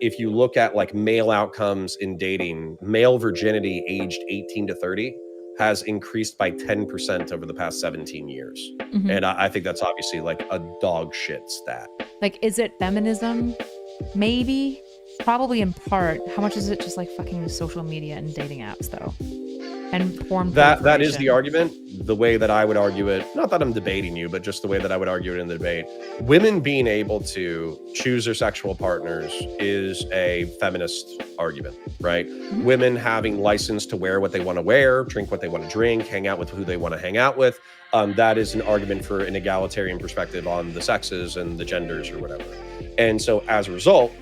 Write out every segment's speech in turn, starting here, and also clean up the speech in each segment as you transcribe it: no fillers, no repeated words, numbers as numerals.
if you look at like male outcomes in dating, male virginity aged 18 to 30 has increased by 10% over the past 17 years. Mhm. And I think that's obviously like a dog shit stat. Like, is it feminism? Maybe. Probably in part. How much is it just like fucking social media and dating apps though? And porn That is the proliferation. argument. The way that I would argue it, not that I'm debating you, but just the way that I would argue it in the debate, women being able to choose their sexual partners is a feminist argument, right? Mhm. Women having license to wear what they want to wear, drink what they want to drink, hang out with who they want to hang out with. That is an argument for an egalitarian perspective on the sexes and the genders or whatever. And so as a result,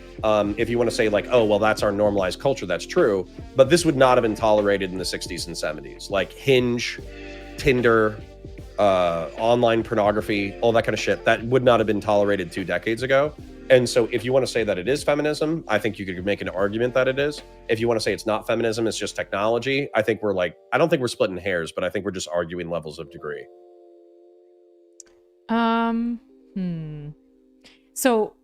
if you want to say like, oh, well, that's our normalized culture, that's true. But this would not have been tolerated in the 60s and 70s. Like Hinge, Tinder, online pornography, all that kind of shit, that would not have been tolerated 2 decades ago. And so if you want to say that it is feminism, I think you could make an argument that it is. If you want to say it's not feminism, it's just technology, I think we're like, I don't think we're splitting hairs, but I think we're just arguing levels of degree. So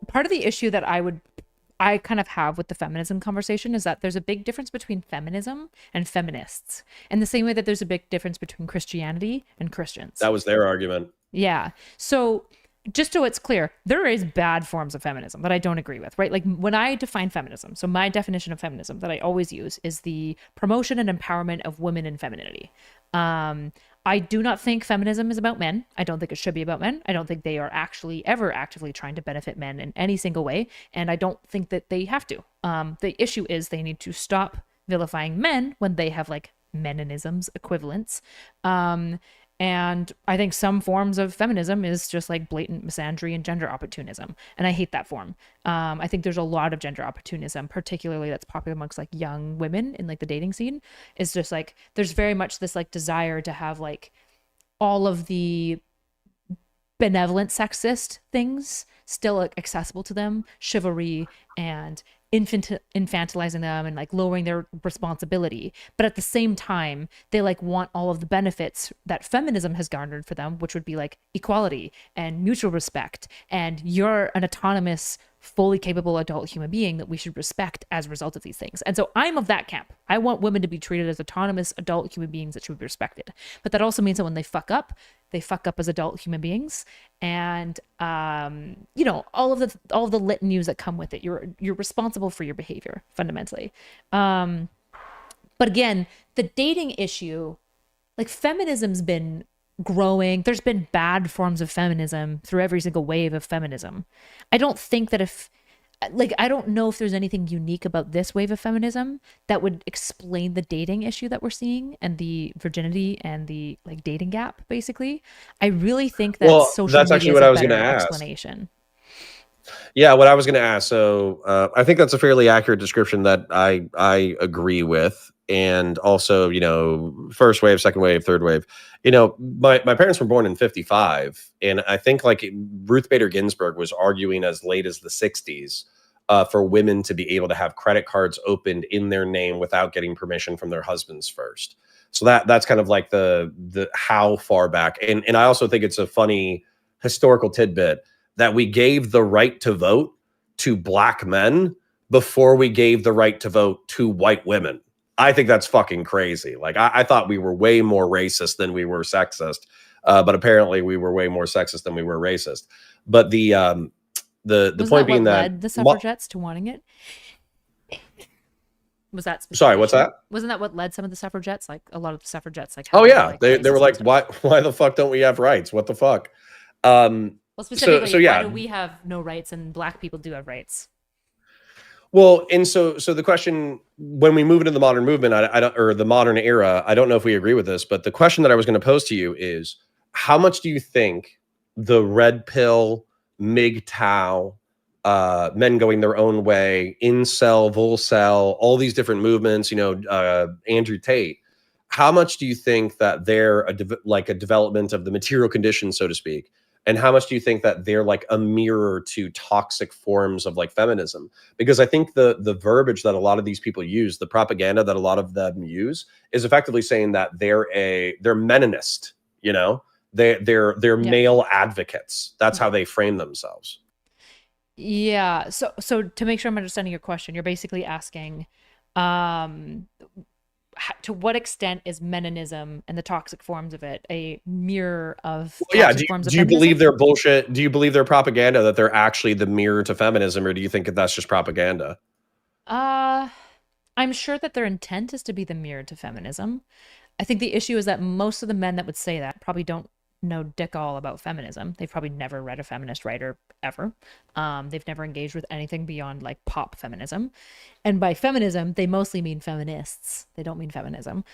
part of the issue that I kind of have with the feminism conversation is that there's a big difference between feminism and feminists, in the same way that there's a big difference between Christianity and Christians. That was their argument. Yeah. So just so it's clear, there is bad forms of feminism that I don't agree with, right? Like when I define feminism, so my definition of feminism that I always use is the promotion and empowerment of women and femininity. I do not think feminism is about men. I don't think it should be about men. I don't think they are actually ever actively trying to benefit men in any single way. And I don't think that they have to. The issue is they need to stop vilifying men when they have like meninisms equivalents. And I think some forms of feminism is just like blatant misandry and gender opportunism. And I hate that form. I think there's a lot of gender opportunism, particularly that's popular amongst like young women in like the dating scene. Is just like, there's very much this like desire to have like all of the benevolent sexist things still like accessible to them, chivalry and infantilizing them and like lowering their responsibility, but at the same time they like want all of the benefits that feminism has garnered for them, which would be like equality and mutual respect, and you're an autonomous fully capable adult human being that we should respect as a result of these things. And so I'm of that camp. I want women to be treated as autonomous adult human beings that should be respected, but that also means that when they fuck up as adult human beings. And you know, all of the litanies that come with it. You're responsible for your behavior fundamentally. But again, the dating issue, like feminism's been growing. There's been bad forms of feminism through every single wave of feminism. I don't think that I don't know if there's anything unique about this wave of feminism that would explain the dating issue that we're seeing and the virginity and the like dating gap, basically. I really think that social that's media actually is what a I was going better to ask. explanation. Yeah, what I was going to ask. So I think that's a fairly accurate description that I agree with. And also, you know, first wave, second wave, third wave. You know, my parents were born in 55. And I think like Ruth Bader Ginsburg was arguing as late as the 60s for women to be able to have credit cards opened in their name without getting permission from their husbands first. So that's kind of like the how far back. And I also think it's a funny historical tidbit that we gave the right to vote to black men before we gave the right to vote to white women. I think that's fucking crazy. Like I thought we were way more racist than we were sexist, but apparently we were way more sexist than we were racist. But the point being that led the suffragettes to wanting it? Was that sorry? What's that? Wasn't that what led some of the suffragettes? Like a lot of the suffragettes, like oh yeah, like, they were like, why the fuck don't we have rights? What the fuck? Well, specifically, so yeah, why do we have no rights and black people do have rights? Well, and so the question, when we move into the modern movement, I don't, or the modern era, I don't know if we agree with this, but the question that I was going to pose to you is, how much do you think the red pill, MGTOW, men going their own way, incel, volcel, all these different movements, you know, Andrew Tate, how much do you think that they're a development of the material condition, so to speak? And how much do you think that they're like a mirror to toxic forms of like feminism? Because I think the verbiage that a lot of these people use, the propaganda that a lot of them use, is effectively saying that they're meninist, you know, they're male advocates. That's how they frame themselves. Yeah. So to make sure I'm understanding your question, you're basically asking, um, to what extent is meninism and the toxic forms of it a mirror of Well, yeah. toxic forms of Do you believe feminism? they're bullshit? Do you believe they're propaganda, that they're actually the mirror to feminism, or do you think that that's just propaganda? Uh, I'm sure that their intent is to be the mirror to feminism. I think the issue is that most of the men that would say that probably don't know dick all about feminism. They've probably never read a feminist writer ever. They've never engaged with anything beyond like pop feminism. And by feminism, they mostly mean feminists. They don't mean feminism.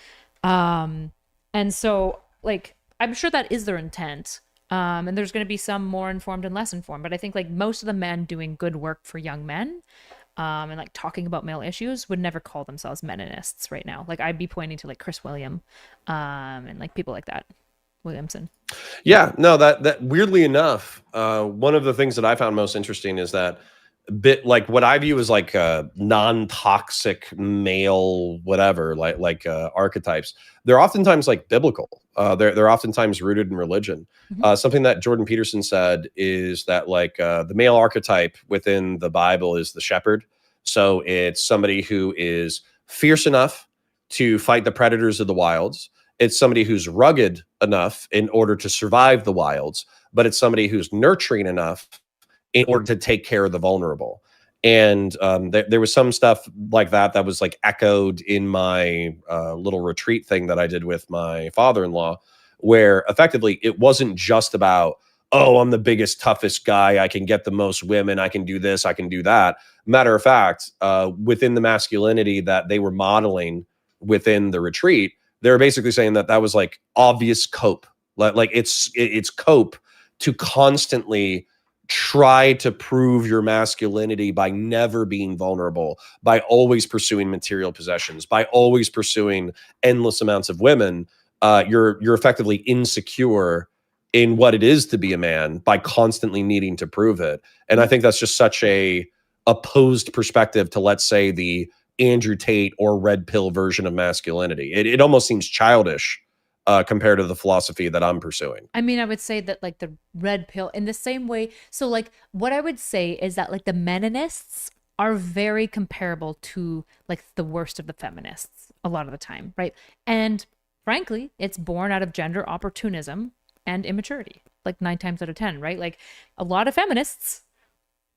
Um, and so, like, I'm sure that is their intent. And there's going to be some more informed and less informed. But I think like most of the men doing good work for young men, and like talking about male issues would never call themselves meninists right now. Like I'd be pointing to like Chris William, and like people like that, Williamson. Yeah, no, that weirdly enough, one of the things that I found most interesting is that bit like what I view as like non-toxic male whatever, archetypes. They're oftentimes like biblical. They're oftentimes rooted in religion. Mm-hmm. Something that Jordan Peterson said is that the male archetype within the Bible is the shepherd. So it's somebody who is fierce enough to fight the predators of the wilds. It's somebody who's rugged enough in order to survive the wilds, but it's somebody who's nurturing enough in order to take care of the vulnerable. And there was some stuff like that was like echoed in my little retreat thing that I did with my father-in-law, where effectively it wasn't just about, oh, I'm the biggest, toughest guy. I can get the most women. I can do this. I can do that. Matter of fact, within the masculinity that they were modeling within the retreat, they were basically saying that was like obvious cope. Like it's cope to constantly try to prove your masculinity by never being vulnerable, by always pursuing material possessions, by always pursuing endless amounts of women. You're effectively insecure in what it is to be a man by constantly needing to prove it. And I think that's just such a opposed perspective to, let's say, the Andrew Tate or red pill version of masculinity. It almost seems childish compared to the philosophy that I'm pursuing. I mean, I would say that like the red pill in the same way. So like what I would say is that like the meninists are very comparable to like the worst of the feminists a lot of the time, right? And frankly, it's born out of gender opportunism and immaturity, like 9 times out of 10, right? Like a lot of feminists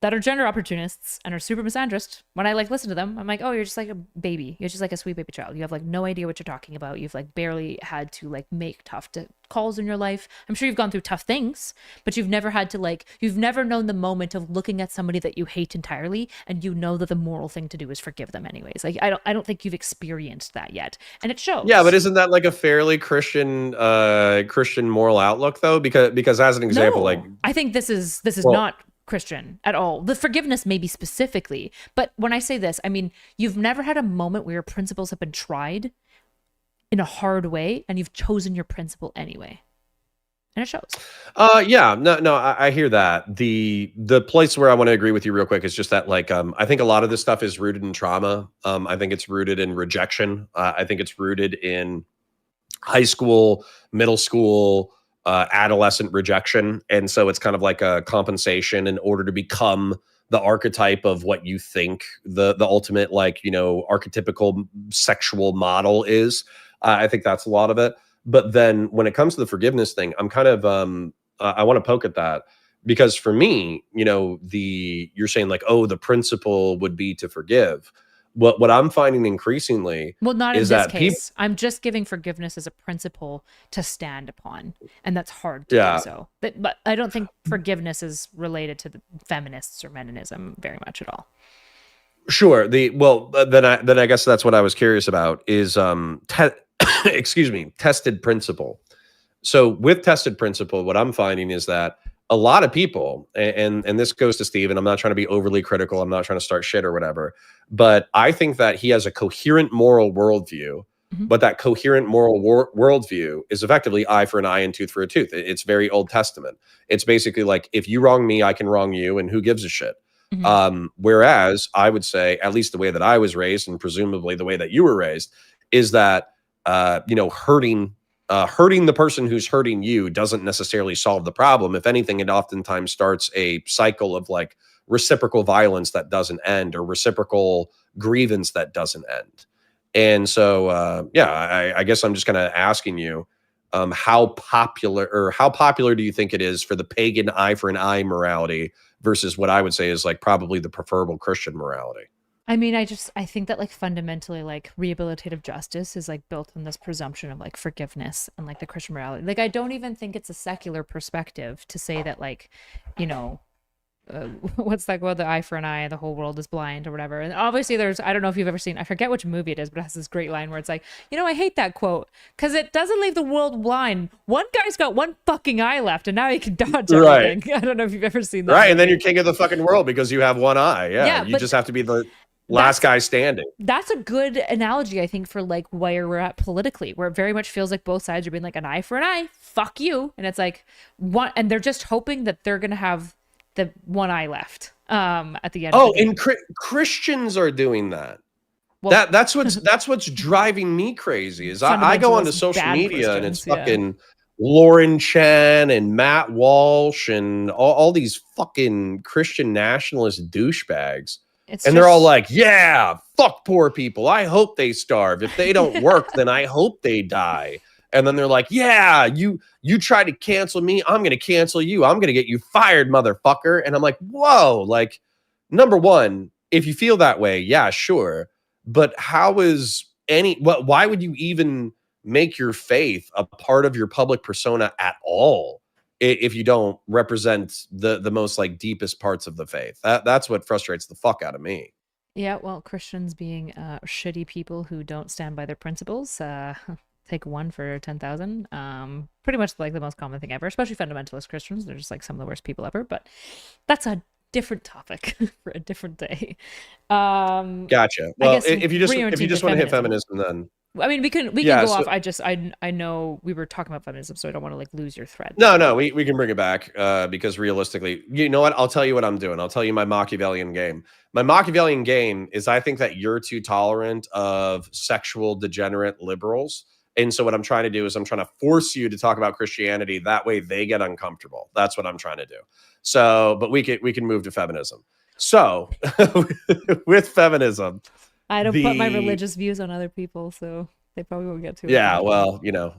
that are gender opportunists and are super misandrist, when I like listen to them, I'm like, oh, you're just like a baby. You're just like a sweet baby child. You have like no idea what you're talking about. You've like barely had to like make tough calls in your life. I'm sure you've gone through tough things, but you've never had to like, you've never known the moment of looking at somebody that you hate entirely and you know that the moral thing to do is forgive them anyways. Like I don't think you've experienced that yet, and it shows. Yeah, but isn't that like a fairly Christian moral outlook though? Because as an example, like, No, I think this is well, not Christian at all. The forgiveness maybe specifically, but when I say this, I mean you've never had a moment where your principles have been tried in a hard way and you've chosen your principle anyway. And it shows. yeah, no, I hear that. The place where I want to agree with you real quick is just that, I think a lot of this stuff is rooted in trauma. I think it's rooted in rejection. I think it's rooted in high school, middle school, adolescent rejection. And so it's kind of like a compensation in order to become the archetype of what you think the ultimate, archetypical sexual model is. I think that's a lot of it. But then when it comes to the forgiveness thing, I'm kind of, I want to poke at that, because for me, you're saying like, oh, the principle would be to forgive. What I'm finding increasingly Well, not in is this that people, case. I'm just giving forgiveness as a principle to stand upon, and that's hard to do yeah, so. But I don't think forgiveness is related to the feminists or meninism very much at all. sure. Then I guess that's what I was curious about is excuse me, tested principle. So with tested principle, what I'm finding is that a lot of people, and this goes to Steve, and I'm not trying to be overly critical, I'm not trying to start shit or whatever, but I think that he has a coherent moral worldview, Mhm. but that coherent moral worldview is effectively eye for an eye and tooth for a tooth. It's very Old Testament. It's basically like, if you wrong me, I can wrong you, and who gives a shit? Mhm. Whereas I would say, at least the way that I was raised, and presumably the way that you were raised, is that hurting the person who's hurting you doesn't necessarily solve the problem. If anything, it oftentimes starts a cycle of like reciprocal violence that doesn't end, or reciprocal grievance that doesn't end. And so, yeah, I guess I'm just kind of asking you, how popular do you think it is for the pagan eye for an eye morality versus what I would say is like probably the preferable Christian morality? I mean, I think that like fundamentally like rehabilitative justice is like built on this presumption of like forgiveness and like the Christian morality. Like I don't even think it's a secular perspective to say that like, you know, what's that quote, the eye for an eye, the whole world is blind, or whatever. And obviously there's, I don't know if you've ever seen, I forget which movie it is, but it has this great line where it's like, you know, I hate that quote because it doesn't leave the world blind. One guy's got one fucking eye left and now he can dodge everything. I don't know if you've ever seen that movie. And then you're king of the fucking world because you have one eye. Yeah, you just have to be the last guy standing. That's a good analogy, I think, for like where we're at politically, where it very much feels like both sides are being like an eye for an eye, fuck you. And it's like one, and they're just hoping that they're going to have the one eye left at the end. Oh, and Christians are doing that. Well, that's what's driving me crazy is I go onto social media and it's fucking Lauren Chen and Matt Walsh and all these fucking Christian nationalist douchebags. They're all like, yeah, fuck poor people. I hope they starve. If they don't work, then I hope they die. And then they're like, yeah, you try to cancel me. I'm going to cancel you. I'm going to get you fired, motherfucker. And I'm like, whoa, like, number one, if you feel that way, yeah, sure. But how is why would you even make your faith a part of your public persona at all if you don't represent the most like deepest parts of the faith? That's what frustrates the fuck out of me. Yeah, well, Christians being shitty people who don't stand by their principles, take one for 10,000. Pretty much like the most common thing ever, especially fundamentalist Christians. They're just like some of the worst people ever, but that's a different topic for a different day. Gotcha. Well, if you just want to hit feminism, then I mean, we can go off. I know we were talking about feminism, so I don't want to like lose your thread. No, we can bring it back because realistically, you know what? I'll tell you what I'm doing. I'll tell you my Machiavellian game. My Machiavellian game is I think that you're too tolerant of sexual degenerate liberals. And so what I'm trying to do is I'm trying to force you to talk about Christianity. That way they get uncomfortable. That's what I'm trying to do. So, but we can move to feminism. So with feminism, I don't put my religious views on other people, so they probably won't get to it. Yeah, well, you know,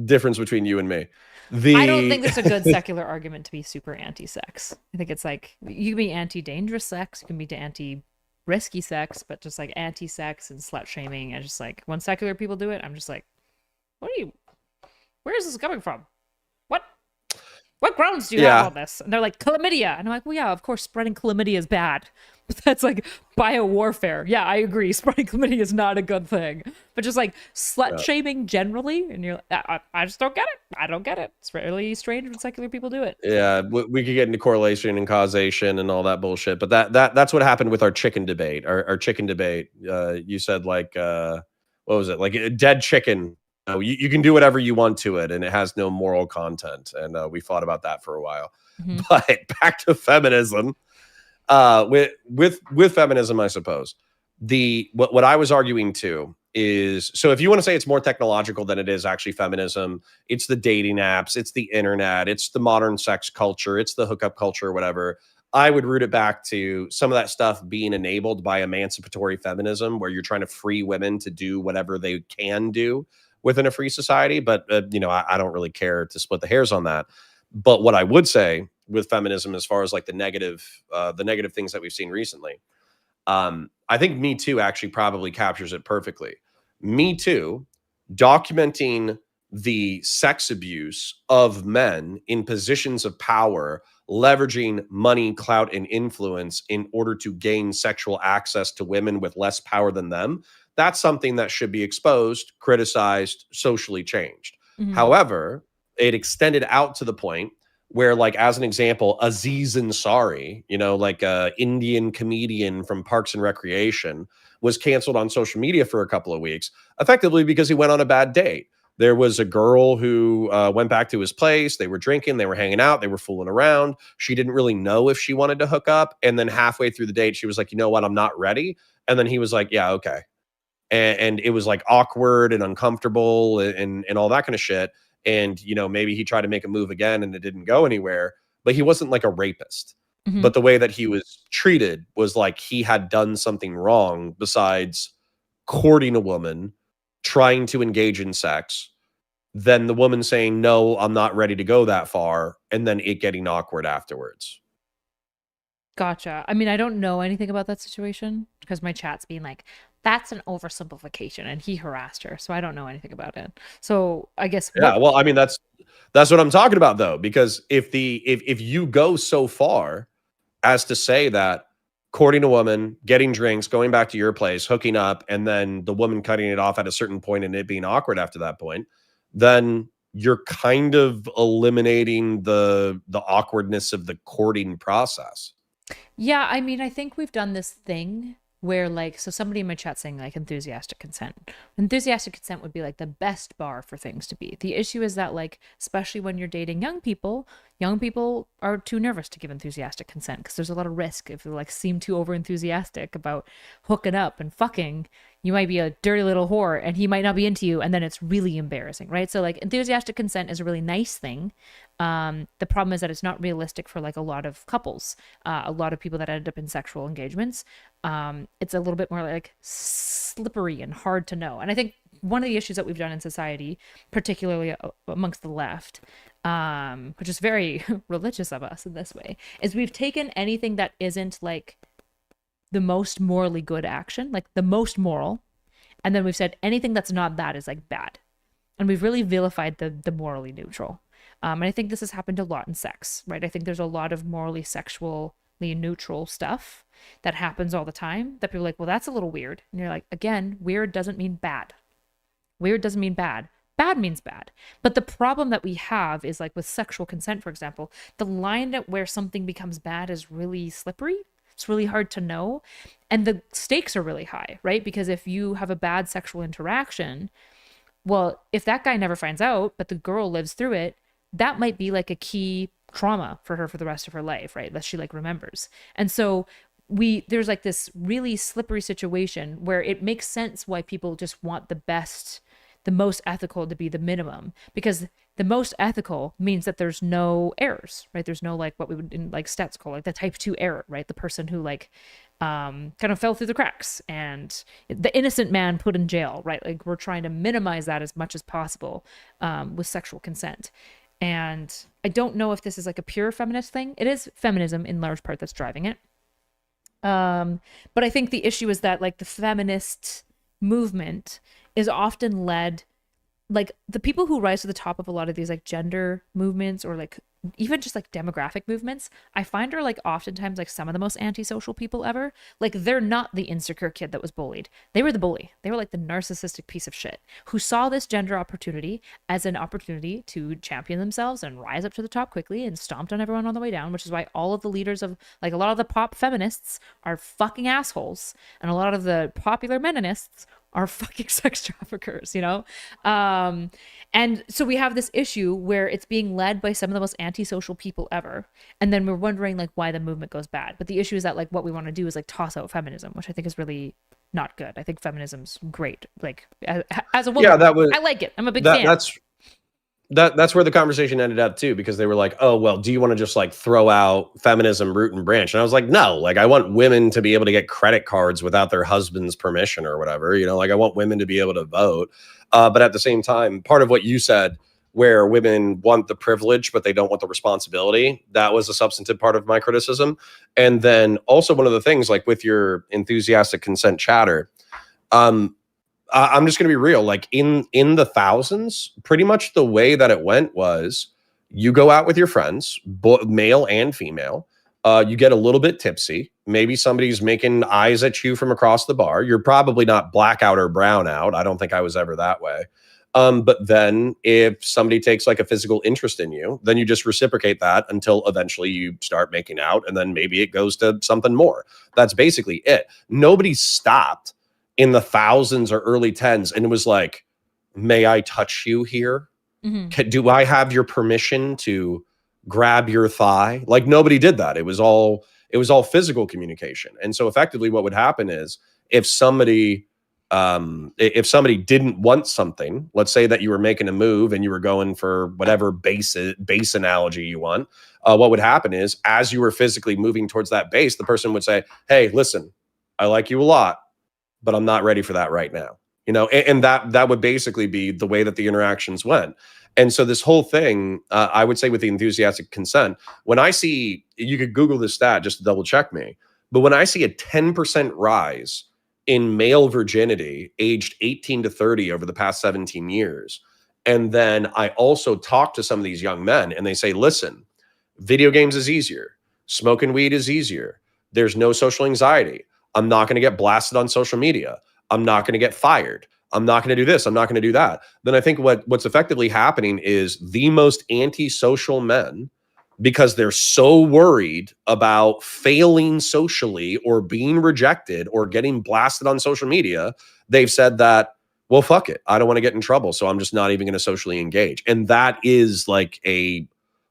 difference between you and me. I don't think there's a good secular argument to be super anti-sex. I think it's like you can be anti-dangerous sex, you can be anti-risky sex, but just like anti-sex and slut shaming, and just like when secular people do it, I'm just like, where is this coming from? What grounds do you have on this? And they're like, chlamydia. And I'm like, well, yeah, of course, spreading chlamydia is bad. But that's like biowarfare. Yeah, I agree. Spreading chlamydia is not a good thing. But just like slut shaming generally, and you're like, I just don't get it. I don't get it. It's really strange when secular people do it. Yeah, we could get into correlation and causation and all that bullshit. But that's what happened with our chicken debate. Our chicken debate. You said like, what was it? Like a dead chicken. You can do whatever you want to it, and it has no moral content. And we fought about that for a while. Mm-hmm. But back to feminism. With feminism, I suppose what I was arguing too is, so if you want to say it's more technological than it is actually feminism, it's the dating apps, it's the internet, it's the modern sex culture, it's the hookup culture, or whatever. I would root it back to some of that stuff being enabled by emancipatory feminism, where you're trying to free women to do whatever they can do within a free society. But, you know, I don't really care to split the hairs on that. But what I would say with feminism, as far as like the negative things that we've seen recently, I think Me Too actually probably captures it perfectly. Me Too, documenting the sex abuse of men in positions of power, leveraging money, clout, and influence in order to gain sexual access to women with less power than them. That's something that should be exposed, criticized, socially changed. Mm-hmm. However, it extended out to the point where, like, as an example, Aziz Ansari, you know, like a Indian comedian from Parks and Recreation, was canceled on social media for a couple of weeks, effectively because he went on a bad date. There was a girl who went back to his place. They were drinking, they were hanging out, they were fooling around. She didn't really know if she wanted to hook up. And then halfway through the date, she was like, you know what, I'm not ready. And then he was like, yeah, okay. And it was like awkward and uncomfortable and all that kind of shit. And, you know, maybe he tried to make a move again and it didn't go anywhere, but he wasn't like a rapist. but the way that he was treated was like he had done something wrong besides courting a woman, trying to engage in sex, then the woman saying, no, I'm not ready to go that far, and then it getting awkward afterwards. Gotcha. I mean, I don't know anything about that situation because my chat's being like, that's an oversimplification, and he harassed her. So I don't know anything about it. So I guess Yeah, well, I mean, that's what I'm talking about, though, because if you go so far as to say that courting a woman, getting drinks, going back to your place, hooking up, and then the woman cutting it off at a certain point and it being awkward after that point, then you're kind of eliminating the awkwardness of the courting process. Yeah, I mean, I think we've done this thing where, like, so somebody in my chat saying, like, enthusiastic consent. Enthusiastic consent would be, like, the best bar for things to be. The issue is that, like, especially when you're dating young people are too nervous to give enthusiastic consent because there's a lot of risk. If you, like, seem too over enthusiastic about hooking up and fucking, you might be a dirty little whore and he might not be into you, and then it's really embarrassing, right? So, like, enthusiastic consent is a really nice thing. The problem is that it's not realistic for, like, a lot of couples, a lot of people that end up in sexual engagements. It's a little bit more like slippery and hard to know. And I think one of the issues that we've done in society, particularly amongst the left, which is very religious of us in this way, is we've taken anything that isn't like the most morally good action, like the most moral, and then we've said anything that's not that is like bad. And we've really vilified the morally neutral. And I think this has happened a lot in sex, right? I think there's a lot of morally sexually neutral stuff that happens all the time that people are like, well, that's a little weird. And you're like, again, weird doesn't mean bad. Weird doesn't mean bad. Bad means bad. But the problem that we have is, like, with sexual consent, for example, the line at where something becomes bad is really slippery. It's really hard to know. And the stakes are really high, right? Because if you have a bad sexual interaction, well, if that guy never finds out, but the girl lives through it, that might be like a key trauma for her for the rest of her life, right? That she, like, remembers. And so there's like this really slippery situation where it makes sense why people just want the best, the most ethical to be the minimum, because the most ethical means that there's no errors, right? There's no, like, what we would in, like, stats call, like, the type 2 error, right? The person who, like, kind of fell through the cracks and the innocent man put in jail, right? Like, we're trying to minimize that as much as possible with sexual consent. And I don't know if this is like a pure feminist thing. It is feminism in large part that's driving it. But I think the issue is that, like, the feminist movement is often led, like, the people who rise to the top of a lot of these, like, gender movements or, like, even just, like, demographic movements, I find are, like, oftentimes, like, some of the most antisocial people ever. Like, they're not the insecure kid that was bullied. They were the bully. They were, like, the narcissistic piece of shit who saw this gender opportunity as an opportunity to champion themselves and rise up to the top quickly and stomped on everyone on the way down, which is why all of the leaders of, like, a lot of the pop feminists are fucking assholes, and a lot of the popular meninists are fucking sex traffickers, you know? And so we have this issue where it's being led by some of the most antisocial people ever. And then we're wondering, like, why the movement goes bad. But the issue is that, like, what we want to do is, like, toss out feminism, which I think is really not good. I think feminism's great. Like, as a woman, yeah, I like it. I'm a big fan. That's where the conversation ended up too, because they were like, oh, well, do you want to just, like, throw out feminism root and branch? And I was like, no, like, I want women to be able to get credit cards without their husband's permission or whatever, you know, like, I want women to be able to vote. But at the same time, part of what you said, where women want the privilege, but they don't want the responsibility, that was a substantive part of my criticism. And then also one of the things, like, with your enthusiastic consent chatter, I'm just going to be real. Like, in the thousands, pretty much the way that it went was you go out with your friends, male and female. You get a little bit tipsy. Maybe somebody's making eyes at you from across the bar. You're probably not blackout or brownout. I don't think I was ever that way. But then if somebody takes, like, a physical interest in you, then you just reciprocate that until eventually you start making out. And then maybe it goes to something more. That's basically it. Nobody stopped in the thousands or early tens and it was like, may I touch you here? Mm-hmm. Do I have your permission to grab your thigh? Like, nobody did that. It was all physical communication. And so effectively what would happen is if somebody if somebody didn't want something, let's say that you were making a move and you were going for whatever base analogy you want, what would happen is as you were physically moving towards that base, the person would say, hey, listen, I like you a lot, but I'm not ready for that right now. And that would basically be the way that the interactions went. And so this whole thing, I would say with the enthusiastic consent, when I see, you could Google this stat just to double check me, but when I see a 10% rise in male virginity aged 18 to 30 over the past 17 years, and then I also talk to some of these young men and they say, listen, video games is easier. Smoking weed is easier. There's no social anxiety. I'm not going to get blasted on social media. I'm not going to get fired. I'm not going to do this. I'm not going to do that. Then I think what's effectively happening is the most antisocial men, because they're so worried about failing socially or being rejected or getting blasted on social media, they've said that, well, fuck it. I don't want to get in trouble, so I'm just not even going to socially engage. And that is like a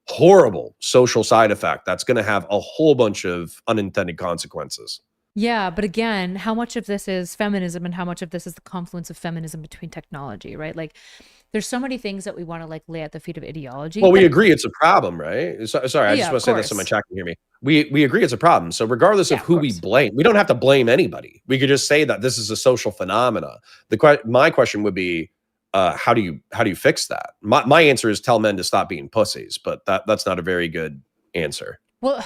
horrible social side effect that's going to have a whole bunch of unintended consequences. Yeah, but again, how much of this is feminism and how much of this is the confluence of feminism between technology, right? Like, there's so many things that we want to like lay at the feet of ideology. Well, we agree it's a problem, right? Sorry, I just want to say this so my chat can hear me. We agree it's a problem. So regardless of who we blame, we don't have to blame anybody. We could just say that this is a social phenomena. My question would be, how do you fix that? My answer is tell men to stop being pussies, but that's not a very good answer. Well,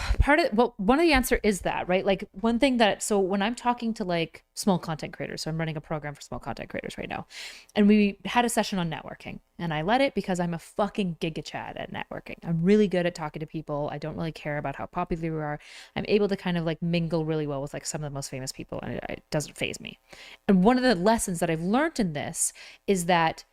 one of the answer is that, right? Like one thing so when I'm talking to like small content creators, so I'm running a program for small content creators right now, and we had a session on networking, and I led it because I'm a fucking giga-chad at networking. I'm really good at talking to people. I don't really care about how popular we are. I'm able to kind of like mingle really well with like some of the most famous people, and it doesn't faze me. And one of the lessons that I've learned in this is that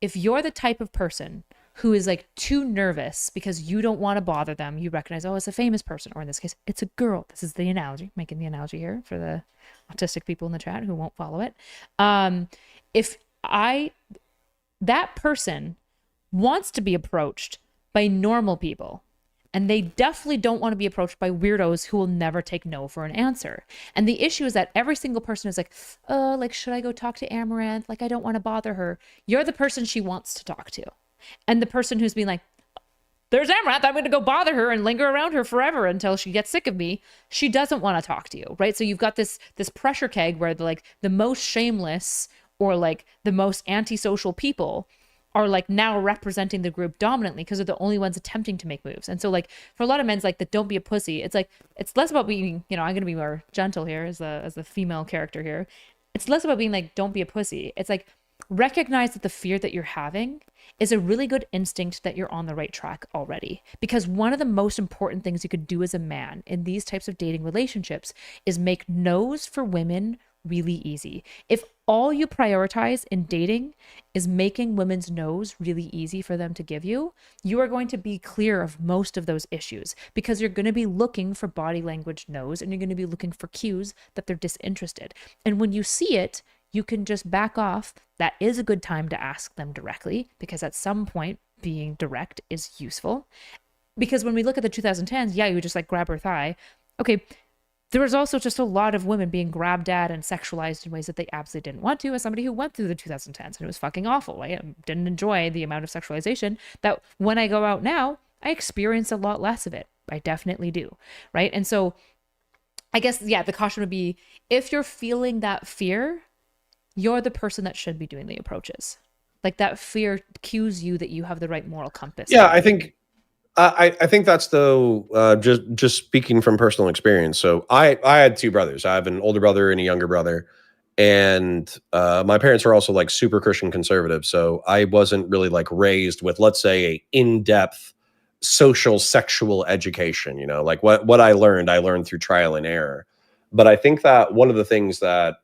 if you're the type of person who is like too nervous because you don't want to bother them, you recognize, oh, it's a famous person, or in this case, it's a girl. This is the analogy, making the analogy here for the autistic people in the chat who won't follow it. That person wants to be approached by normal people, and they definitely don't want to be approached by weirdos who will never take no for an answer. And the issue is that every single person is like, oh, like, should I go talk to Amaranth? Like, I don't want to bother her. You're the person she wants to talk to. And the person who's being like, there's Amaranth, I'm going to go bother her and linger around her forever until she gets sick of me, she doesn't want to talk to you, right? So you've got this pressure keg where the most shameless or like the most antisocial people are like now representing the group dominantly because they're the only ones attempting to make moves. And so like for a lot of men's like the don't be a pussy, it's like it's less about being, I'm going to be more gentle here as the female character here. It's less about being like don't be a pussy. It's like recognize that the fear that you're having is a really good instinct that you're on the right track already. Because one of the most important things you could do as a man in these types of dating relationships is make no's for women really easy. If all you prioritize in dating is making women's no's really easy for them to give you, you are going to be clear of most of those issues because you're going to be looking for body language no's and you're going to be looking for cues that they're disinterested. And when you see it, you can just back off. That is a good time to ask them directly because at some point being direct is useful. Because when we look at the 2010s, yeah, you just like grab her thigh. Okay, there was also just a lot of women being grabbed at and sexualized in ways that they absolutely didn't want to as somebody who went through the 2010s, and it was fucking awful. I didn't enjoy the amount of sexualization that when I go out now, I experience a lot less of it. I definitely do, right? And so I guess, yeah, the caution would be if you're feeling that fear, you're the person that should be doing the approaches. Like that fear cues you that you have the right moral compass. Yeah, I think that's though just speaking from personal experience. So I had two brothers. I have an older brother and a younger brother, and my parents are also like super Christian conservative. So I wasn't really like raised with, let's say, a in-depth social sexual education. Like what I learned through trial and error. But I think that one of the things that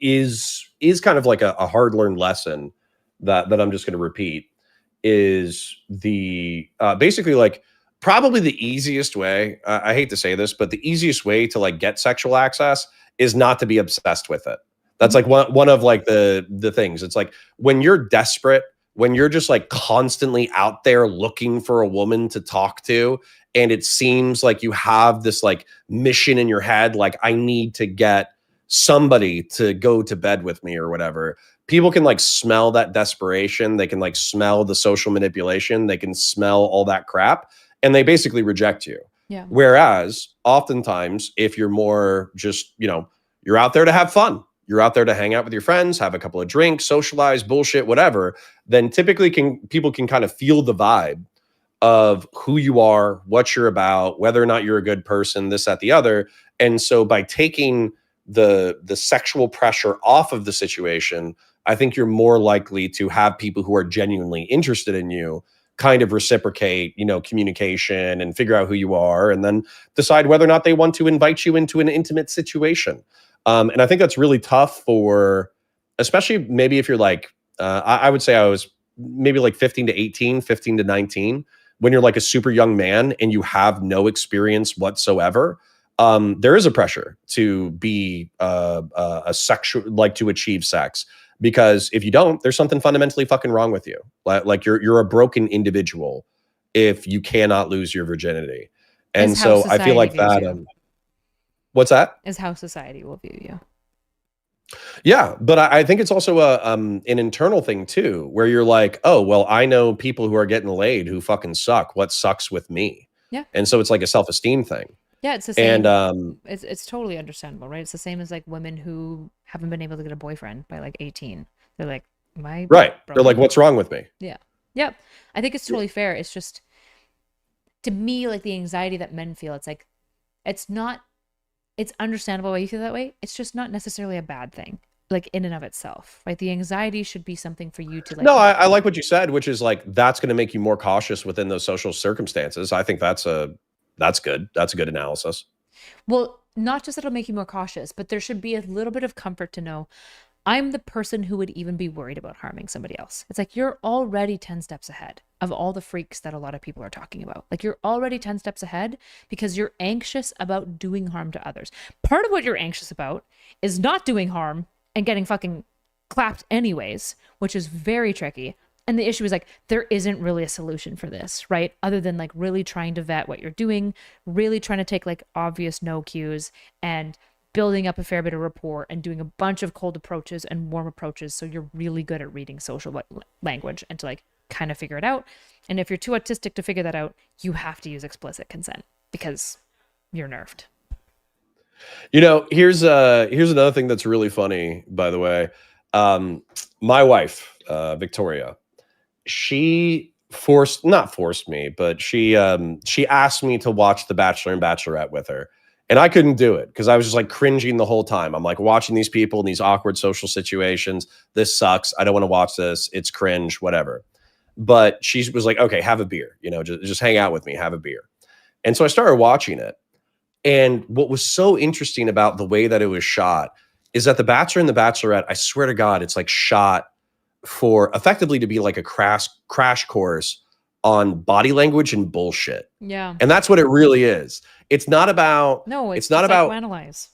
is kind of like a hard learned lesson that I'm just going to repeat is the basically like probably the easiest way. I hate to say this, but the easiest way to like get sexual access is not to be obsessed with it. That's like one of like the things. It's like when you're desperate, when you're just like constantly out there looking for a woman to talk to, and it seems like you have this like mission in your head, like I need to get somebody to go to bed with me or whatever, people can like smell that desperation. They can like smell the social manipulation. They can smell all that crap, and they basically reject you. Yeah. Whereas oftentimes, if you're more just, you're out there to have fun, you're out there to hang out with your friends, have a couple of drinks, socialize, bullshit, whatever, then typically people can kind of feel the vibe of who you are, what you're about, whether or not you're a good person, this, that, the other. And so by taking the sexual pressure off of the situation, I think you're more likely to have people who are genuinely interested in you kind of reciprocate, communication and figure out who you are, and then decide whether or not they want to invite you into an intimate situation. And I think that's really tough for, especially maybe if you're like, I would say I was maybe like 15 to 18, 15 to 19, when you're like a super young man and you have no experience whatsoever. There is a pressure to be a sexual, like to achieve sex, because if you don't, there's something fundamentally fucking wrong with you. Like you're a broken individual if you cannot lose your virginity. And so I feel like that. What's that? Is how society will view you. Yeah, but I think it's also an internal thing too, where you're like, oh, well, I know people who are getting laid who fucking suck. What sucks with me? Yeah. And so it's like a self-esteem thing. Yeah, it's the same. And it's totally understandable, right? It's the same as like women who haven't been able to get a boyfriend by like 18. They're like, right. They're like, what's wrong with me? Yeah. Yep. I think it's totally fair. It's just, to me, like the anxiety that men feel, it's like, it's understandable why you feel that way. It's just not necessarily a bad thing, like in and of itself, right? The anxiety should be something for you to like. No, I like what you said, which is like, that's going to make you more cautious within those social circumstances. I think that's good. That's a good analysis. Well, not just that it'll make you more cautious, but there should be a little bit of comfort to know I'm the person who would even be worried about harming somebody else. It's like you're already 10 steps ahead of all the freaks that a lot of people are talking about. Like you're already 10 steps ahead because you're anxious about doing harm to others. Part of what you're anxious about is not doing harm and getting fucking clapped anyways, which is very tricky. And the issue is like, there isn't really a solution for this, right? Other than like really trying to vet what you're doing, really trying to take like obvious no cues and building up a fair bit of rapport and doing a bunch of cold approaches and warm approaches. So you're really good at reading social language and to like kind of figure it out. And if you're too autistic to figure that out, you have to use explicit consent because you're nerfed. Here's another thing that's really funny, by the way. My wife, Victoria, she not forced me, but she asked me to watch The Bachelor and Bachelorette with her. And I couldn't do it because I was just like cringing the whole time. I'm like watching these people in these awkward social situations. This sucks. I don't want to watch this. It's cringe, whatever. But she was like, okay, have a beer, just hang out with me, have a beer. And so I started watching it. And what was so interesting about the way that it was shot is that The Bachelor and the Bachelorette, I swear to God, it's like shot for effectively to be like a crash course on body language and bullshit. Yeah. And that's what it really is. It's not about it's not about analyze.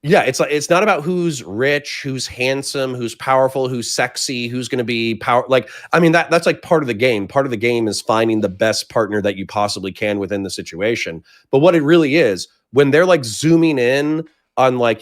Yeah, it's not about who's rich, who's handsome, who's powerful, who's sexy, who's going to be that's like part of the game. Part of the game is finding the best partner that you possibly can within the situation. But what it really is, when they're like zooming in on like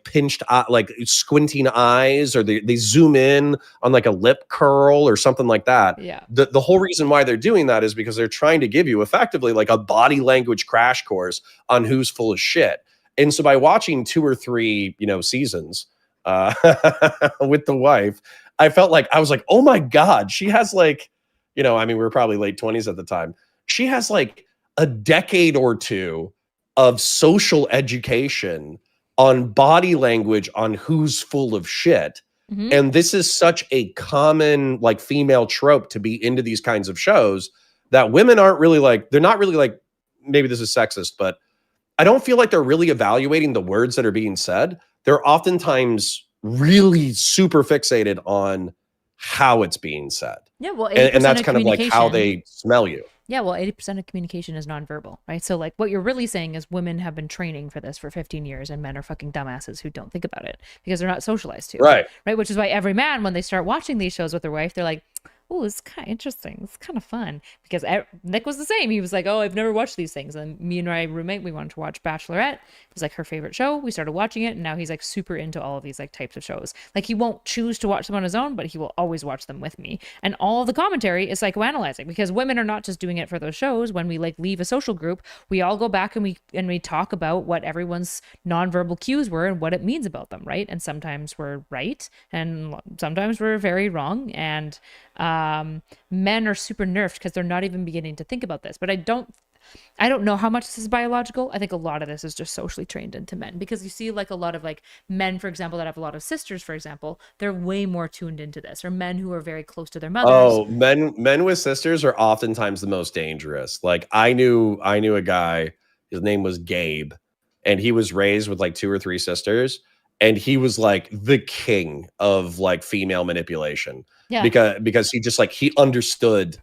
pinched like squinting eyes, or they zoom in on like a lip curl or something like that. Yeah. The whole reason why they're doing that is because they're trying to give you effectively like a body language crash course on who's full of shit. And so by watching 2 or 3, seasons with the wife, I felt like I was like, oh my God, she has like, we were probably late 20s at the time. She has like a decade or two of social education on body language, on who's full of shit. Mm-hmm. And this is such a common like female trope to be into these kinds of shows that women aren't really like, they're not really like, maybe this is sexist, but I don't feel like they're really evaluating the words that are being said. They're oftentimes really super fixated on how it's being said. Yeah, well, and that's kind of like how they smell you. Yeah, well, 80% of communication is nonverbal, right? So like what you're really saying is women have been training for this for 15 years and men are fucking dumbasses who don't think about it because they're not socialized to. Right. Right, which is why every man, when they start watching these shows with their wife, they're like, oh, it's kind of interesting. It's kind of fun because Nick was the same. He was like, oh, I've never watched these things. And me and my roommate, we wanted to watch Bachelorette. It was like her favorite show. We started watching it, and now he's like super into all of these like types of shows. Like he won't choose to watch them on his own, but he will always watch them with me. And all of the commentary is psychoanalyzing because women are not just doing it for those shows. When we like leave a social group, we all go back and we talk about what everyone's nonverbal cues were and what it means about them, right? And sometimes we're right, and sometimes we're very wrong. And men are super nerfed because they're not even beginning to think about this. But I don't know how much this is biological. I think a lot of this is just socially trained into men, because you see like a lot of like men, for example, that have a lot of sisters, for example, they're way more tuned into this, or men who are very close to their mothers. Oh, men with sisters are oftentimes the most dangerous. Like I knew a guy, his name was Gabe, and he was raised with like 2 or 3 sisters, and he was like the king of like female manipulation. Yeah. Because he just like he understood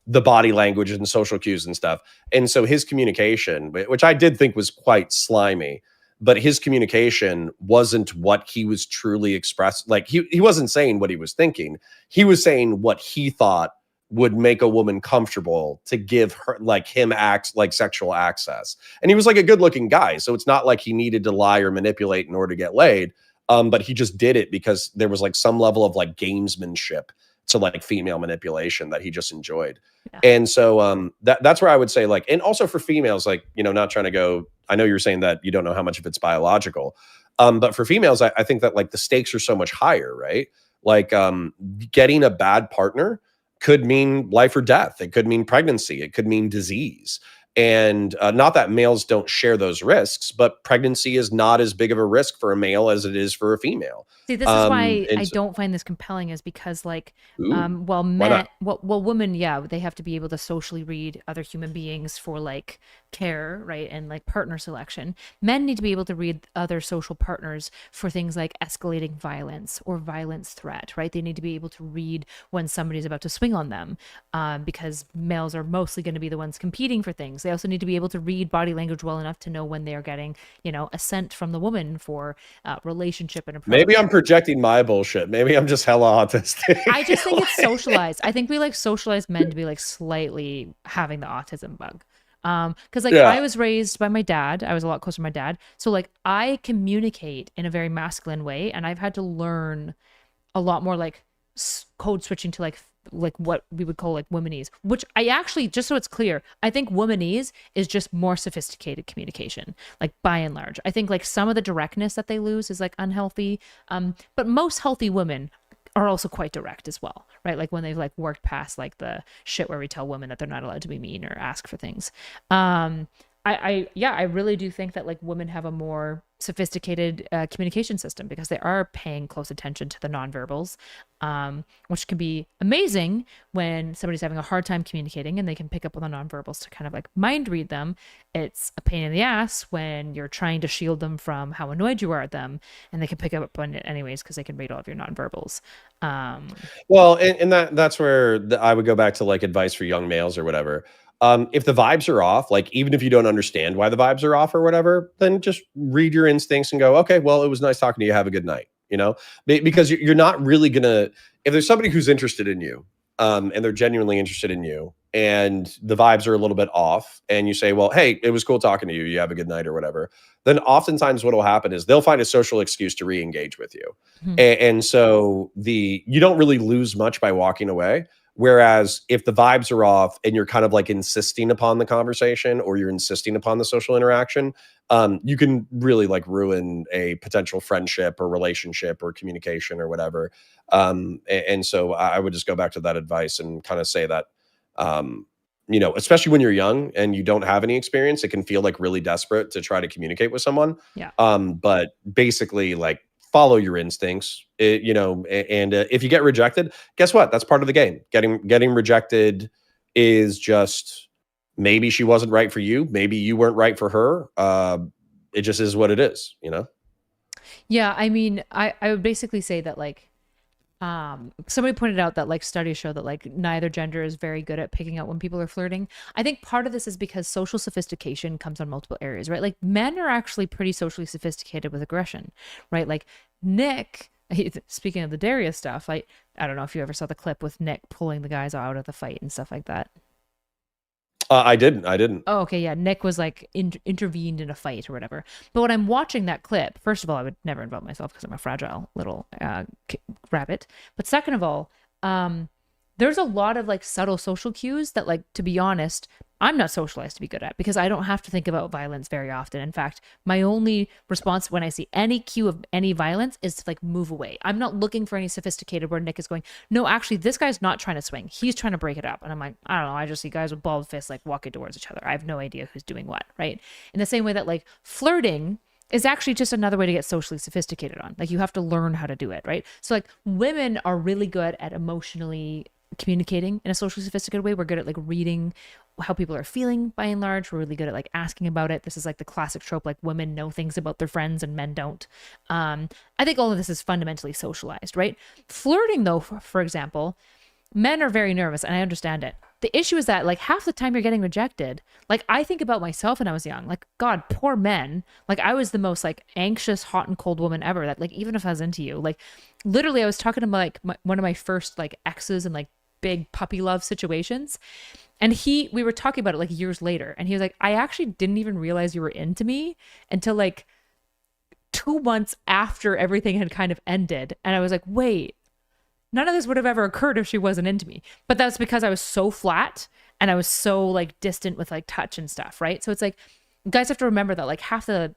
the body language and social cues and stuff. And so his communication, which I did think was quite slimy, but his communication wasn't what he was truly expressed. Like he wasn't saying what he was thinking. He was saying what he thought would make a woman comfortable to give her like him acts like sexual access. And he was like a good looking guy. So it's not like he needed to lie or manipulate in order to get laid. But he just did it because there was like some level of like gamesmanship to like female manipulation that he just enjoyed. Yeah. And so that's where I would say like, and also for females, like, you know, not trying to go, I know you're saying that you don't know how much of it's biological. But for females, I think that like the stakes are so much higher, right? Like getting a bad partner could mean life or death. It could mean pregnancy. It could mean disease. And not that males don't share those risks, but pregnancy is not as big of a risk for a male as it is for a female. See, this is why I don't find this compelling, is because like, well, women, yeah, they have to be able to socially read other human beings for like care, right? And like partner selection. Men need to be able to read other social partners for things like escalating violence or violence threat, right? They need to be able to read when somebody's about to swing on them, because males are mostly going to be the ones competing for things. They also need to be able to read body language well enough to know when they're getting, you know, assent from the woman for relationship and approach. Maybe I'm projecting my bullshit. Maybe I'm just hella autistic. I just think it's socialized. I think we like socialize men to be like slightly having the autism bug. Because like I was raised by my dad. I was a lot closer to my dad. So like I communicate in a very masculine way, and I've had to learn a lot more like code switching to like what we would call like womanese, which I actually, just so it's clear, I think womanese is just more sophisticated communication, like by and large. I think like some of the directness that they lose is like unhealthy, but most healthy women are also quite direct as well, right? Like when they've like worked past like the shit where we tell women that they're not allowed to be mean or ask for things. I really do think that like women have a more sophisticated communication system because they are paying close attention to the nonverbals, which can be amazing when somebody's having a hard time communicating and they can pick up on the nonverbals to kind of like mind read them. It's a pain in the ass when you're trying to shield them from how annoyed you are at them, and they can pick up on it anyways because they can read all of your nonverbals. Well, and that's where I would go back to like advice for young males or whatever. If the vibes are off, like even if you don't understand why the vibes are off or whatever, then just read your instincts and go, okay, well, it was nice talking to you. Have a good night. You know, because you're not really gonna, if there's somebody who's interested in you, and they're genuinely interested in you, and the vibes are a little bit off, and you say, well, hey, it was cool talking to you. You have a good night or whatever. Then oftentimes what will happen is they'll find a social excuse to re-engage with you. And so you don't really lose much by walking away. Whereas if the vibes are off and you're kind of like insisting upon the conversation or you're insisting upon the social interaction, you can really like ruin a potential friendship or relationship or communication or whatever. And so I would just go back to that advice and kind of say that, you know, especially when you're young and you don't have any experience, it can feel like really desperate to try to communicate with someone. Yeah. But basically like, follow your instincts, you know, and if you get rejected, guess what? That's part of the game. Getting rejected is just, maybe she wasn't right for you. Maybe you weren't right for her. It just is what it is, you know? Yeah. I mean, I would basically say that like, somebody pointed out that like studies show that like neither gender is very good at picking out when people are flirting. I think part of this is because social sophistication comes on multiple areas, right? Like men are actually pretty socially sophisticated with aggression, right? Like Nick Speaking of the Darius stuff, I don't know if you ever saw the clip with Nick pulling the guys out of the fight and stuff like that. I didn't. Oh, okay, yeah. Nick was like intervened in a fight or whatever. But when I'm watching that clip, first of all, I would never involve myself because I'm a fragile little rabbit. But second of all, there's a lot of like subtle social cues that, like, to be honest, I'm not socialized to be good at, because I don't have to think about violence very often. In fact, my only response when I see any cue of any violence is to like move away. I'm not looking for any sophisticated where Nick is going, no, actually, this guy's not trying to swing. He's trying to break it up. And I'm like, I don't know. I just see guys with bald fists like walking towards each other. I have no idea who's doing what, right? In the same way that like flirting is actually just another way to get socially sophisticated on. Like, you have to learn how to do it, right? So like women are really good at emotionally communicating in a socially sophisticated way. We're good at like reading how people are feeling by and large. We're really good at like asking about it. This is like the classic trope, like women know things about their friends and men don't. I think all of this is fundamentally socialized, right? Flirting though, for example, men are very nervous, and I understand it. The issue is that like half the time you're getting rejected. Like, I think about myself when I was young, like, God, poor men. Like, I was the most like anxious, hot and cold woman ever, that like, even if I was into you, like literally I was talking to one of my first like exes and like big puppy love situations. And we were talking about it like years later. And he was like, I actually didn't even realize you were into me until like 2 months after everything had kind of ended. And I was like, wait, none of this would have ever occurred if she wasn't into me. But that's because I was so flat and I was so like distant with like touch and stuff, right? So it's like, guys have to remember that like half the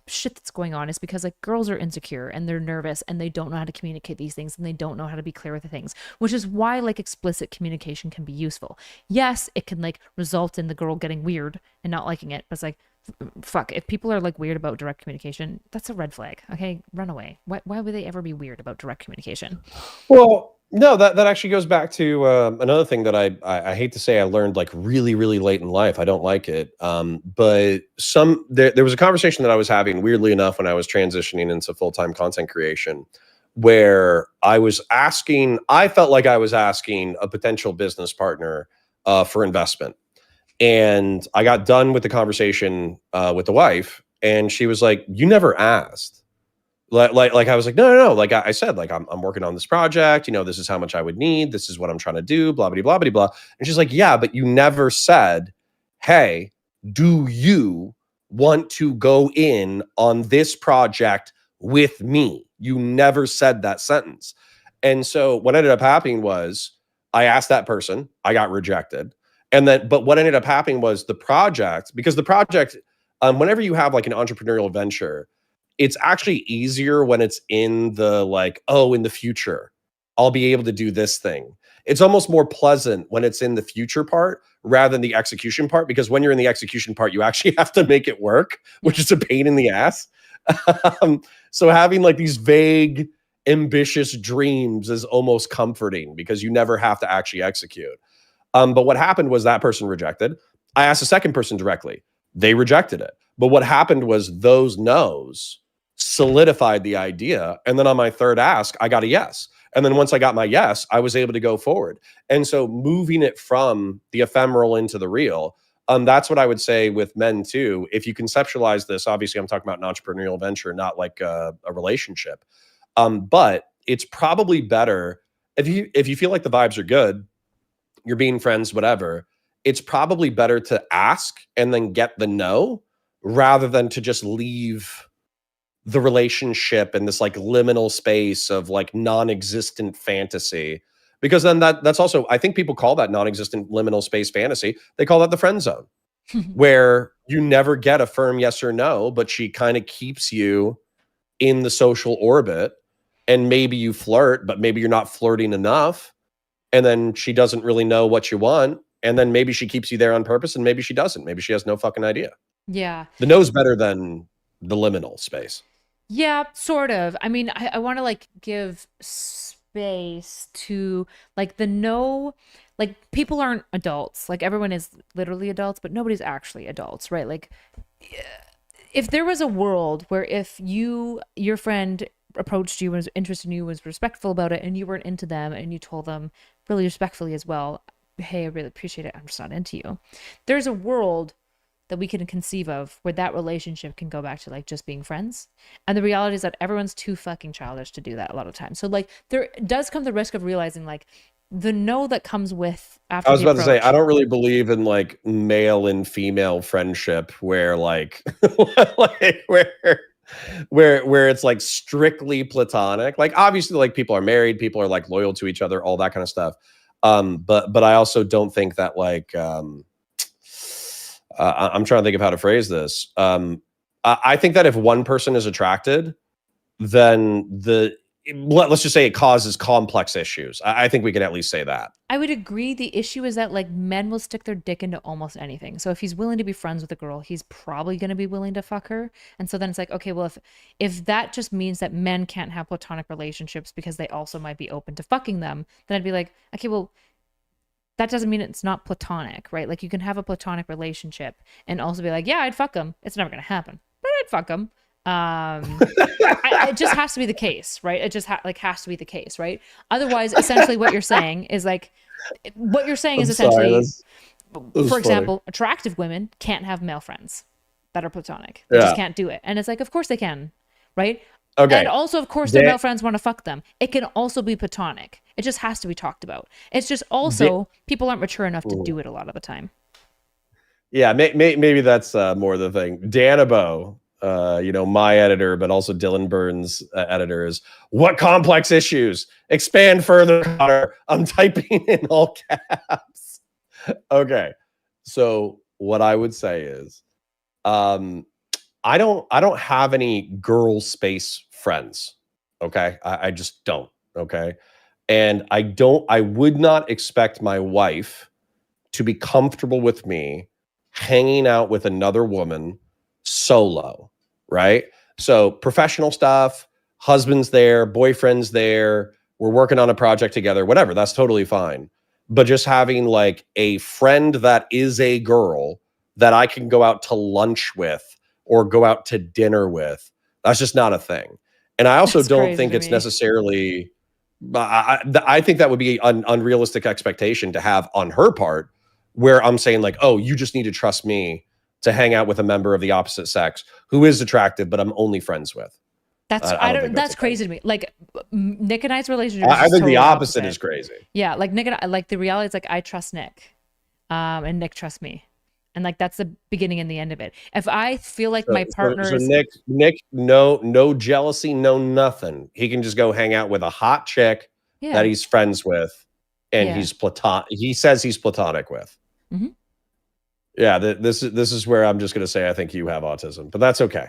shit that's going on is because like girls are insecure and they're nervous and they don't know how to communicate these things, and they don't know how to be clear with the things, which is why like explicit communication can be useful. Yes, it can like result in the girl getting weird and not liking it, but it's like, fuck, if people are like weird about direct communication, that's a red flag. Okay, run away. Why would they ever be weird about direct communication? Well, no, that actually goes back to another thing that I hate to say I learned like really, really late in life. I don't like it. But there was a conversation that I was having, weirdly enough, when I was transitioning into full-time content creation, where I felt like I was asking a potential business partner for investment. And I got done with the conversation with the wife, and she was like, "You never asked." Like I was like, no. Like I said, like I'm working on this project. You know, this is how much I would need. This is what I'm trying to do. Blah blah blah blah blah. And she's like, yeah, but you never said, hey, do you want to go in on this project with me? You never said that sentence. And so what ended up happening was I asked that person, I got rejected. But what ended up happening was the project, whenever you have like an entrepreneurial venture, it's actually easier when it's in the like, oh, in the future, I'll be able to do this thing. It's almost more pleasant when it's in the future part rather than the execution part, because when you're in the execution part, you actually have to make it work, which is a pain in the ass. So having like these vague, ambitious dreams is almost comforting because you never have to actually execute. But what happened was that person rejected. I asked the second person directly. They rejected it. But what happened was those no's solidified the idea. And then on my third ask, I got a yes. And then once I got my yes, I was able to go forward. And so moving it from the ephemeral into the real, that's what I would say with men too. If you conceptualize this, obviously I'm talking about an entrepreneurial venture, not like a relationship. But it's probably better if you feel like the vibes are good, you're being friends, whatever, it's probably better to ask and then get the no rather than to just leave the relationship in this like liminal space of like non-existent fantasy. Because then that's also, I think people call that non-existent liminal space fantasy. They call that the friend zone, where you never get a firm yes or no, but she kind of keeps you in the social orbit, and maybe you flirt, but maybe you're not flirting enough. And then she doesn't really know what you want. And then maybe she keeps you there on purpose, and maybe she doesn't. Maybe she has no fucking idea. Yeah. The no's better than the liminal space. Yeah, sort of. I mean, I want to like give space to like the no, like people aren't adults. Like everyone is literally adults, but nobody's actually adults, right? Like if there was a world where if your friend approached you, was interested in you, was respectful about it, and you weren't into them, and you told them really respectfully as well, hey, I really appreciate it, I'm just not into you. There's a world that we can conceive of where that relationship can go back to like just being friends. And the reality is that everyone's too fucking childish to do that a lot of times. So like there does come the risk of realizing like the no that comes with after I was the about to say, approach. I don't really believe in like male and female friendship where like, like where it's like strictly platonic. Like obviously like people are married, people are like loyal to each other, all that kind of stuff. But I also don't think that like I'm trying to think of how to phrase this. I think that if one person is attracted, then let's just say it causes complex issues. I think we can at least say that. I would agree. The issue is that like men will stick their dick into almost anything. So if he's willing to be friends with a girl, he's probably going to be willing to fuck her. And so then it's like, okay, well, if that just means that men can't have platonic relationships because they also might be open to fucking them, then I'd be like, okay, well, that doesn't mean it's not platonic, right? Like you can have a platonic relationship and also be like, yeah, I'd fuck him. It's never going to happen, but I'd fuck him. It just has to be the case, right? It just has to be the case, right? Otherwise, essentially what you're saying is essentially, for example, attractive women can't have male friends that are platonic. They just can't do it. And it's like, of course they can, right? Okay. And also, of course, their male friends want to fuck them. It can also be platonic. It just has to be talked about. It's just also people aren't mature enough to do it a lot of the time. Yeah, maybe that's more the thing. Danabo, my editor, but also Dylan Burns' editors. What complex issues? Expand further, Connor. I'm typing in all caps. Okay, so what I would say is, I don't have any girl space friends. Okay, I just don't. Okay, and I would not expect my wife to be comfortable with me hanging out with another woman solo, right? So professional stuff, husband's there, boyfriend's there, we're working on a project together, whatever, that's totally fine. But just having like a friend that is a girl that I can go out to lunch with or go out to dinner with, that's just not a thing. And I also don't think it's necessarily, I think that would be an unrealistic expectation to have on her part, where I'm saying like, oh, you just need to trust me to hang out with a member of the opposite sex who is attractive, but I'm only friends with. That's crazy to me. Like Nick and I's relationship. I think the opposite is crazy. Yeah, like Nick and I, like the reality is like I trust Nick, and Nick trusts me, and like that's the beginning and the end of it. If I feel like my partner is Nick, no jealousy, no nothing. He can just go hang out with a hot chick that he's friends with, and he's platonic. He says he's platonic with. Mm-hmm. Yeah, this is where I'm just going to say I think you have autism, but that's okay.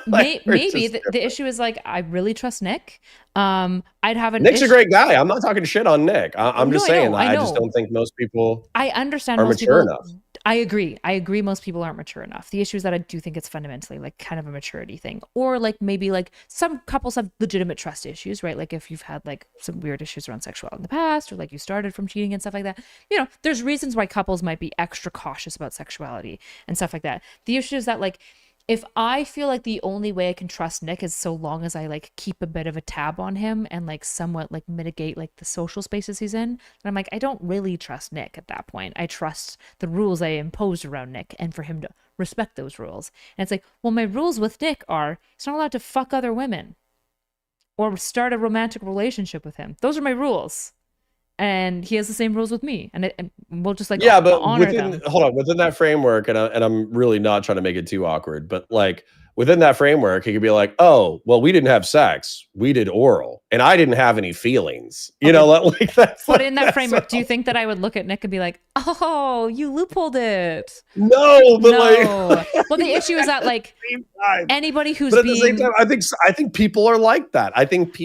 Maybe the issue is like I really trust Nick. I'd have Nick's a great guy. I'm not talking shit on Nick. I'm just saying I just don't think most people. I understand are mature enough. I agree. Most people aren't mature enough. The issue is that I do think it's fundamentally like kind of a maturity thing, or like maybe like some couples have legitimate trust issues, right? Like if you've had like some weird issues around sexuality in the past, or like you started from cheating and stuff like that, there's reasons why couples might be extra cautious about sexuality and stuff like that. The issue is that like, if I feel like the only way I can trust Nick is so long as I like keep a bit of a tab on him and like somewhat like mitigate like the social spaces he's in, then I'm like, I don't really trust Nick at that point. I trust the rules I imposed around Nick and for him to respect those rules. And it's like, well, my rules with Nick are he's not allowed to fuck other women or start a romantic relationship with him. Those are my rules. And he has the same rules with me, and we'll just like honor them. Within that framework, and I'm really not trying to make it too awkward, but like within that framework, he could be like, oh, well, we didn't have sex, we did oral, and I didn't have any feelings, like that's. But in that framework, do you think that I would look at Nick and be like, oh, you loopholed it? No, but well, the issue is that like anybody who's at the same time, I think people are like that. I think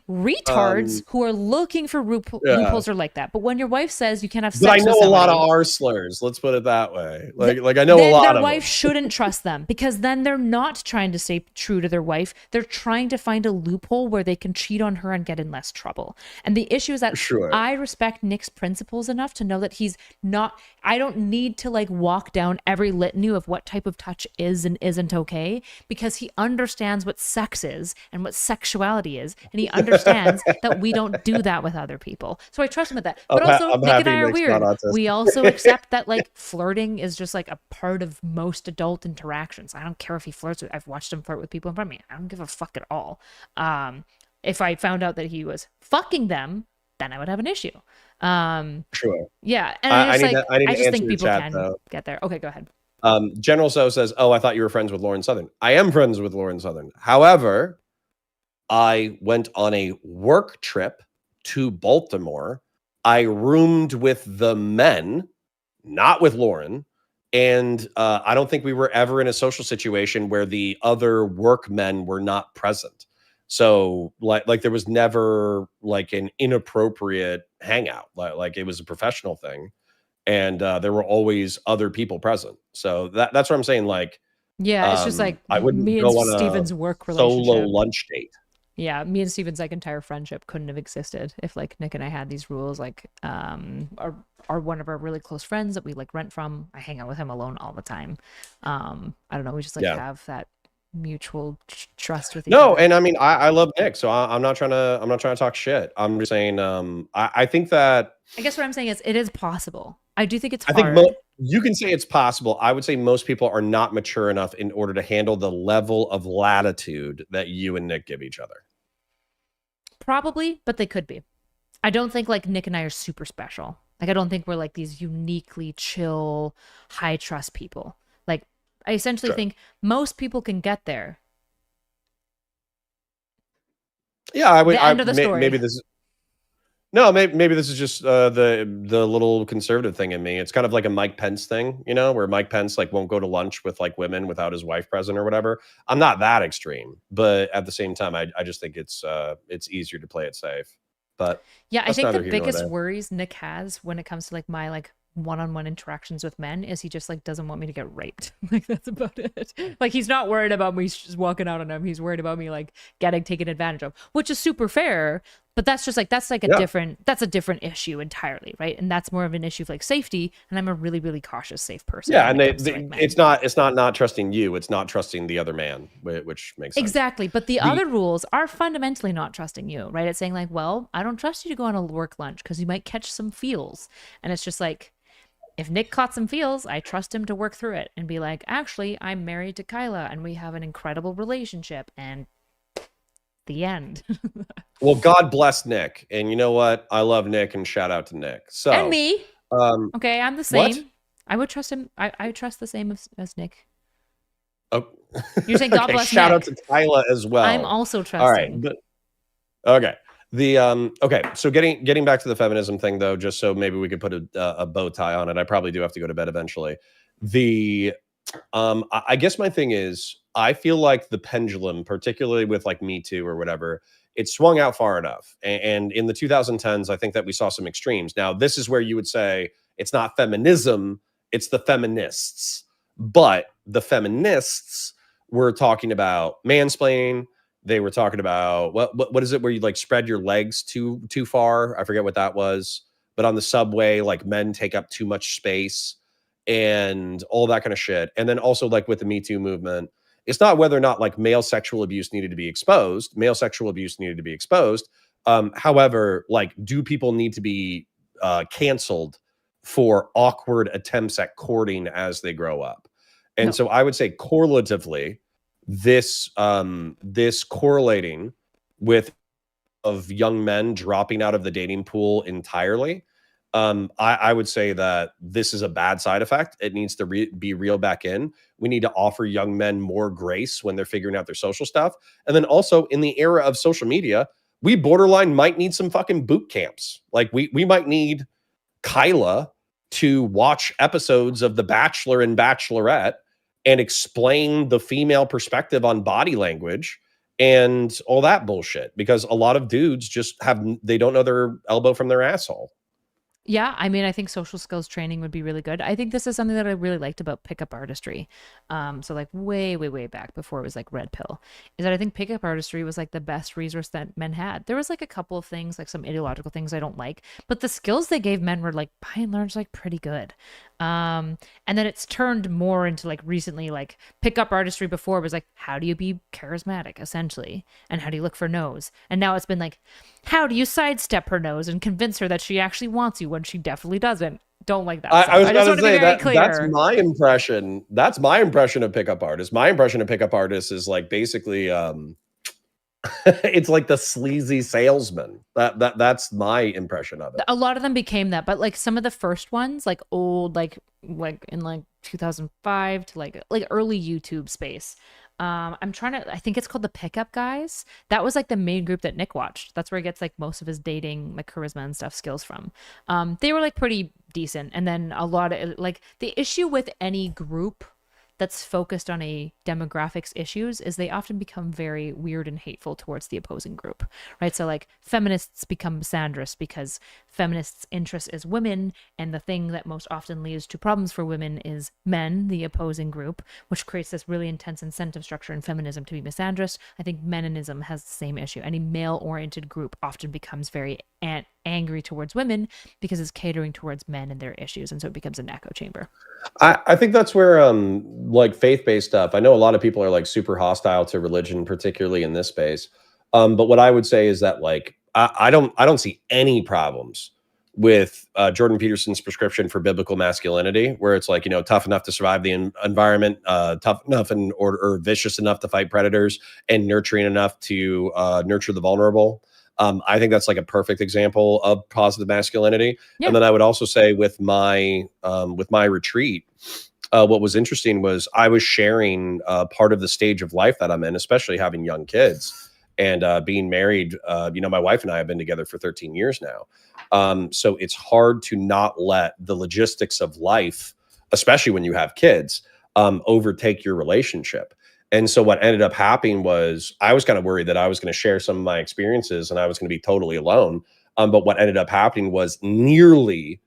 retards who are looking for loopholes are like that. But when your wife says you can't have sex, but I know a lot of R slurs. Let's put it that way. Like I know a lot of. Their wife shouldn't trust them because then they're not trying to stay true to their wife. They're trying to find a loophole where they can cheat cheat on her and get in less trouble. And the issue is that Sure. I respect Nick's principles enough to know that he's not, I don't need to like walk down every litany of what type of touch is and isn't okay, because he understands what sex is and what sexuality is. And he understands that we don't do that with other people. So I trust him with that. But also, Nick and I are weird. We also accept that like flirting is just like a part of most adult interactions. I don't care if he flirts with, I've watched him flirt with people in front of me. I don't give a fuck at all. If I found out that he was fucking them, then I would have an issue. Sure. Yeah. And I just think people chat, can though. get there. Okay, go ahead. General So says, oh, I thought you were friends with Lauren Southern. I am friends with Lauren Southern. However, I went on a work trip to Baltimore. I roomed with the men, not with Lauren. And I don't think we were ever in a social situation where the other work men were not present. So like there was never like an inappropriate hangout. Like it was a professional thing. And there were always other people present. So that's what I'm saying. Like, yeah, it's just like I wouldn't me go and on Steven's a work relationship. solo lunch date. Yeah, me and Steven's like entire friendship couldn't have existed if like Nick and I had these rules. Like, are one of our really close friends that we like rent from. I hang out with him alone all the time. I don't know. We just like have that mutual trust with each other. And I mean, I love Nick, so I'm not trying to talk shit. I'm just saying, I think that. I guess what I'm saying is it is possible. I do think it's hard. I think you can say it's possible. I would say most people are not mature enough in order to handle the level of latitude that you and Nick give each other. Probably, but they could be. I don't think like Nick and I are super special. Like, I don't think we're like these uniquely chill, high trust people. Like, I essentially think most people can get there. Yeah, I would. The end of the story. Maybe this is. No, maybe this is just the little conservative thing in me. It's kind of like a Mike Pence thing, you know, where Mike Pence like won't go to lunch with like women without his wife present or whatever. I'm not that extreme, but at the same time, I just think it's easier to play it safe. But yeah, I think the biggest worries Nick has when it comes to like my like one-on-one interactions with men is he just like doesn't want me to get raped. Like that's about it. Like he's not worried about me just walking out on him. He's worried about me like getting taken advantage of, which is super fair. But that's just like that's a different issue entirely, right? And that's more of an issue of like safety. And I'm a really, really cautious, safe person. Yeah, and it's not trusting you. It's not trusting the other man, which makes sense. Exactly. But the other rules are fundamentally not trusting you, right? It's saying like, well, I don't trust you to go on a work lunch because you might catch some feels. And it's just like, if Nick caught some feels, I trust him to work through it and be like, actually, I'm married to Kyla and we have an incredible relationship, and the end. Well, God bless Nick. And you know what? I love Nick, and shout out to Nick. So and me. Okay, I'm the same. What? I would trust him. I trust the same as Nick. Oh, you're saying God bless shout Nick. Out to Kyla as well. I'm also trusting. All right. Okay. Okay. So getting back to the feminism thing, though, just so maybe we could put a bow tie on it. I probably do have to go to bed eventually. I guess my thing is, I feel like the pendulum, particularly with like MeToo or whatever, it swung out far enough. And in the 2010s, I think that we saw some extremes. Now, this is where you would say it's not feminism, it's the feminists. But the feminists were talking about mansplaining. They were talking about what is it where you like spread your legs too far? I forget what that was. But on the subway, like men take up too much space and all that kind of shit. And then also like with the Me Too movement, it's not whether or not like male sexual abuse needed to be exposed. Male sexual abuse needed to be exposed. However, like, do people need to be canceled for awkward attempts at courting as they grow up? And so I would say correlatively, this correlating with of young men dropping out of the dating pool entirely, I would say that this is a bad side effect. It needs to be reeled back in. We need to offer young men more grace when they're figuring out their social stuff. And then also in the era of social media, we borderline might need some fucking boot camps. Like we might need Kyla to watch episodes of The Bachelor and Bachelorette and explain the female perspective on body language and all that bullshit, because a lot of dudes just they don't know their elbow from their asshole. Yeah, I mean, I think social skills training would be really good. I think this is something that I really liked about pickup artistry. So like way, way, way back before it was like red pill, is that I think pickup artistry was like the best resource that men had. There was like a couple of things, like some ideological things I don't like, but the skills they gave men were like by and large like pretty good. And then it's turned more into like recently, like pickup artistry before was like, how do you be charismatic essentially? And how do you look for no's? And now it's been like, how do you sidestep her nose and convince her that she actually wants you when she definitely doesn't? Don't like that stuff. I was I just going want to to be say very that that's clear. my impression. That's my impression of pickup artists. My impression of pickup artists is like basically it's like the sleazy salesman. That's my impression of it. A lot of them became that, but like some of the first ones, like old, like in like 2005 to like early YouTube space. I think it's called the Pickup Guys. That was like the main group that Nick watched. That's where he gets like most of his dating, like charisma and stuff skills from. They were like pretty decent. And then a lot of like the issue with any group that's focused on a demographics issues is they often become very weird and hateful towards the opposing group, right? So like feminists become misandrous because feminists' interest is women, and the thing that most often leads to problems for women is men, the opposing group, which creates this really intense incentive structure in feminism to be misandrous. I think meninism has the same issue. Any male-oriented group often becomes very angry towards women because it's catering towards men and their issues, and so it becomes an echo chamber. I think that's where like faith-based stuff. I know a lot of people are like super hostile to religion, particularly in this space. But what I would say is that like I don't see any problems with Jordan Peterson's prescription for biblical masculinity, where it's like, you know, tough enough to survive the environment, tough enough or vicious enough to fight predators, and nurturing enough to nurture the vulnerable. I think that's like a perfect example of positive masculinity. Yeah. And then I would also say with my retreat, what was interesting was I was sharing part of the stage of life that I'm in, especially having young kids and being married. You know, my wife and I have been together for 13 years now. So it's hard to not let the logistics of life, especially when you have kids, overtake your relationship. And so what ended up happening was I was kind of worried that I was going to share some of my experiences and I was going to be totally alone. But what ended up happening was nearly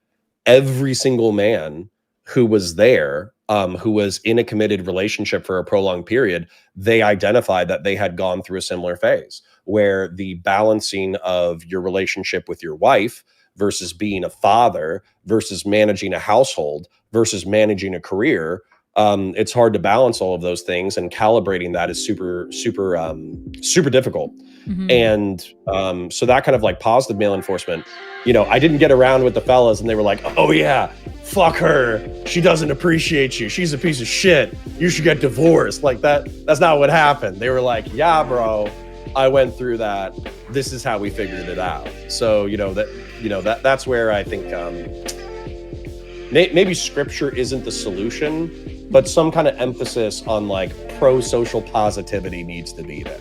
every single man who was there, who was in a committed relationship for a prolonged period, they identified that they had gone through a similar phase where the balancing of your relationship with your wife versus being a father versus managing a household versus managing a career. It's hard to balance all of those things, and calibrating that is super difficult. Mm-hmm. And so that kind of like positive male enforcement, you know, I didn't get around with the fellas and they were like, oh yeah, fuck her. She doesn't appreciate you. She's a piece of shit. You should get divorced. Like that's not what happened. They were like, yeah, bro, I went through that. This is how we figured it out. So, that's where I think, maybe scripture isn't the solution, but some kind of emphasis on like pro-social positivity needs to be there.